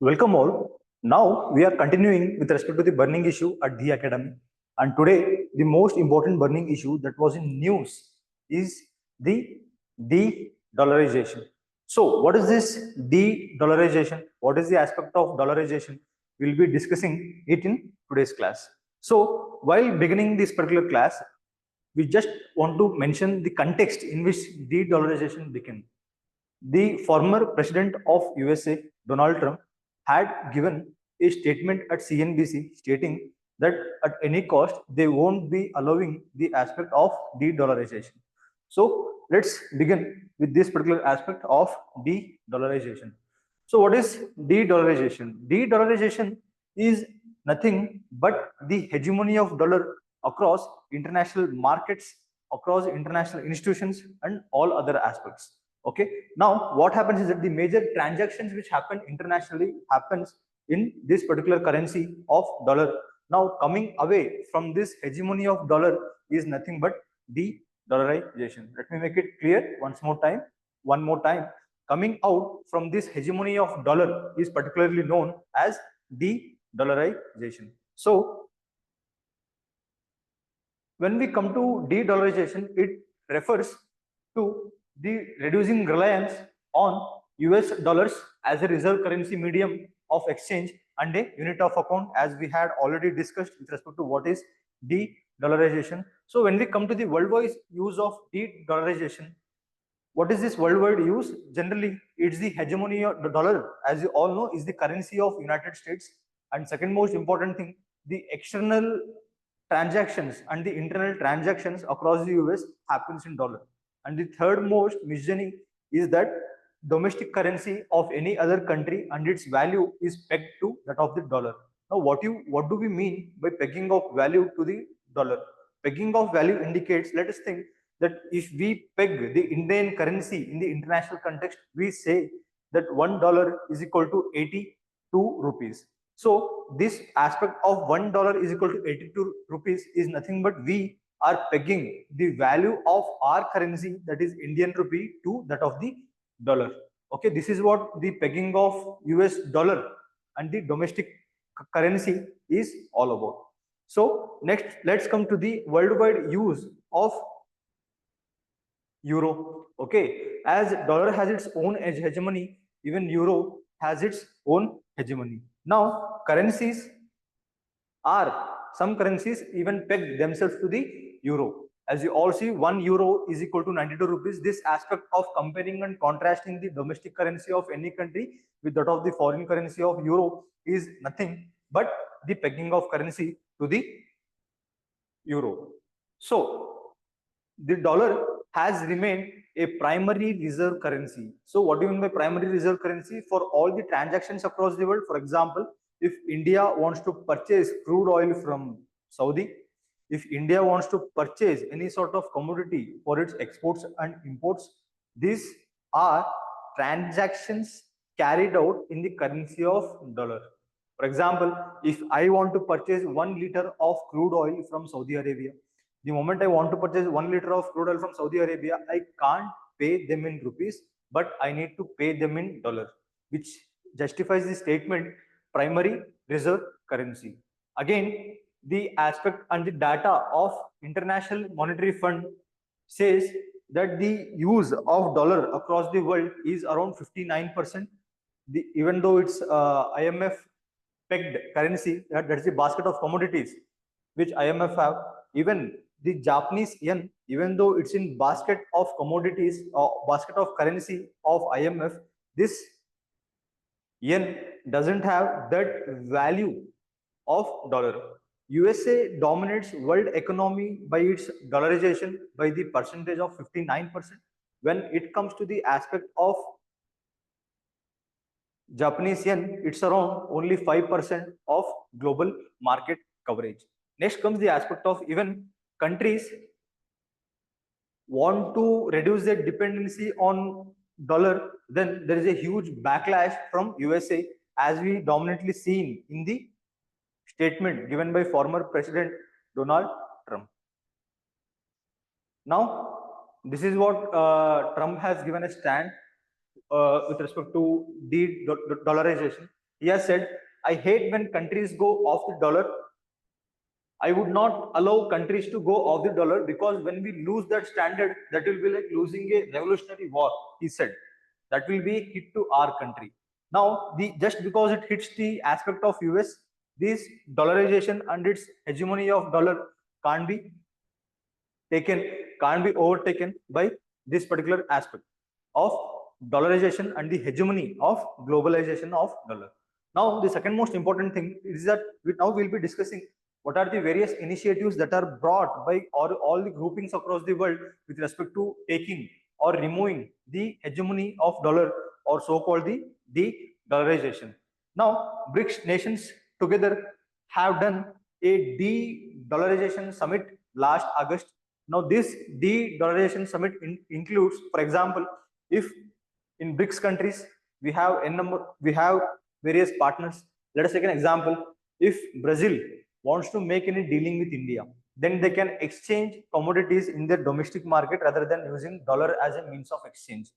Welcome all. Now we are continuing with respect to the burning issue at the academy. And today, the most important burning issue that was in news is the de-dollarization. So, what is this de-dollarization? What is the aspect of dollarization? We'll be discussing it in today's class. So, while beginning this particular class, we just want to mention the context in which de-dollarization began. The former president of USA, Donald Trump, had given a statement at CNBC stating that at any cost they won't be allowing the aspect of de-dollarization. So let's begin with this particular aspect of de-dollarization. So what is de-dollarization? De-dollarization is nothing but the hegemony of dollar across international markets, across international institutions, and all other aspects. Okay, now what happens is that the major transactions which happen internationally happens in this particular currency of dollar. Now coming away from this hegemony of dollar is nothing but de-dollarization. Let me make it clear one more time. Coming out from this hegemony of dollar is particularly known as de-dollarization. So when we come to de-dollarization, it refers to the reducing reliance on US dollars as a reserve currency medium of exchange and a unit of account, as we had already discussed with respect to what is de-dollarization. So when we come to the worldwide use of de-dollarization, what is this worldwide use? Generally, it's the hegemony of the dollar, as you all know, is the currency of United States. And second most important thing, the external transactions and the internal transactions across the US happens in dollar. And the third most misjoining is that domestic currency of any other country and its value is pegged to that of the dollar. Now, what do we mean by pegging of value to the dollar? Pegging of value indicates, let us think that if we peg the Indian currency in the international context, we say that $1 is equal to 82 rupees. So this aspect of $1 is equal to 82 rupees is nothing but we are pegging the value of our currency, that is Indian rupee, to that of the dollar. Okay, this is what the pegging of US dollar and the domestic currency is all about. So next, let's come to the worldwide use of euro. Okay, as dollar has its own hegemony, even euro has its own hegemony. Now currencies are, some currencies even peg themselves to the euro. As you all see, 1 euro is equal to 92 rupees. This aspect of comparing and contrasting the domestic currency of any country with that of the foreign currency of euro is nothing but the pegging of currency to the euro. So the dollar has remained a primary reserve currency. So what do you mean by primary reserve currency? For all the transactions across the world, for example, if India wants to purchase crude oil from Saudi, if India wants to purchase any sort of commodity for its exports and imports, these are transactions carried out in the currency of dollar. For example, if I want to purchase 1 liter of crude oil from Saudi Arabia, the moment I want to purchase 1 liter of crude oil from Saudi Arabia, I can't pay them in rupees, but I need to pay them in dollar, which justifies the statement primary reserve currency. Again, the aspect and the data of International Monetary Fund says that the use of dollar across the world is around 59%. Even though it's IMF pegged currency, that's the basket of commodities which IMF have, even the Japanese yen, even though it's in basket of commodities or basket of currency of IMF, this yen doesn't have that value of dollar. USA dominates world economy by its dollarization by the percentage of 59%. When it comes to the aspect of Japanese yen, it's around only 5% of global market coverage. Next comes the aspect of even countries want to reduce their dependency on dollar, then there is a huge backlash from USA, as we dominantly seen in the statement given by former President Donald Trump. Now, this is what Trump has given a stand with respect to de-dollarization. He has said, I hate when countries go off the dollar. I would not allow countries to go off the dollar, because when we lose that standard, that will be like losing a revolutionary war, he said. That will be a hit to our country. Now, just because it hits the aspect of US, this dollarization and its hegemony of dollar can't be taken, can't be overtaken by this particular aspect of dollarization and the hegemony of globalization of dollar. Now, the second most important thing is that now we'll be discussing what are the various initiatives that are brought by all the groupings across the world with respect to taking or removing the hegemony of dollar, or so-called the de-dollarization. Now, BRICS nations together have done a de-dollarization summit last August. Now, this de-dollarization summit includes, for example, if in BRICS countries we have we have various partners. Let us take an example. If Brazil wants to make any dealing with India, then they can exchange commodities in their domestic market rather than using dollar as a means of exchange.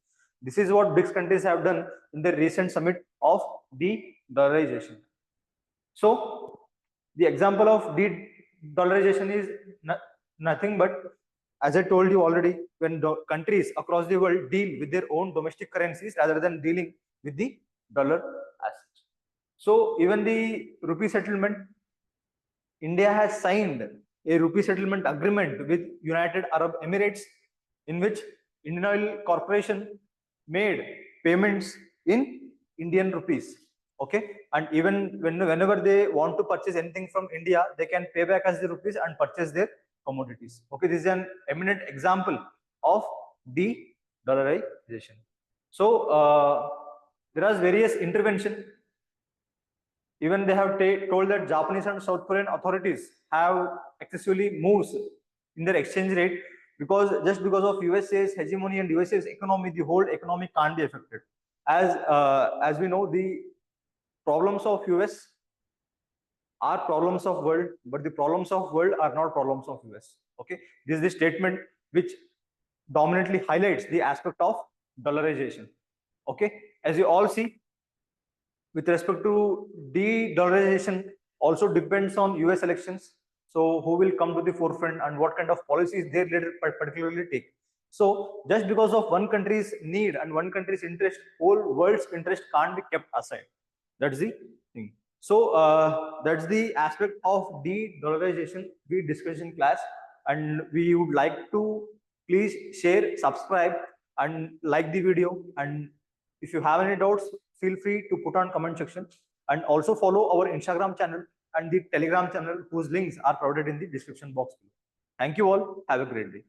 This is what BRICS countries have done in the recent summit of de-dollarization. So, the example of de-dollarization is nothing but, as I told you already, when countries across the world deal with their own domestic currencies rather than dealing with the dollar as such. So, even the rupee settlement, India has signed a rupee settlement agreement with United Arab Emirates, in which Indian Oil Corporation made payments in Indian rupees. Okay, and even whenever they want to purchase anything from India, they can pay back as the rupees and purchase their commodities. Okay, this is an eminent example of de-dollarization. So there are various intervention. Even they have told that Japanese and South Korean authorities have excessively moves in their exchange rate, because just because of USA's hegemony and USA's economy, the whole economy can't be affected. As we know, the problems of US are problems of world, but the problems of world are not problems of US. Okay, this is the statement which dominantly highlights the aspect of dollarization. Okay, as you all see, with respect to de-dollarization also depends on US elections. So who will come to the forefront and what kind of policies their leader particularly take. So just because of one country's need and one country's interest, whole world's interest can't be kept aside. That's the thing. So that's the aspect of de-dollarization we discussed in class, and we would like to please share, subscribe, and like the video. And if you have any doubts, feel free to put on comment section, and also follow our Instagram channel and the Telegram channel, whose links are provided in the description box below. Thank you all. Have a great day.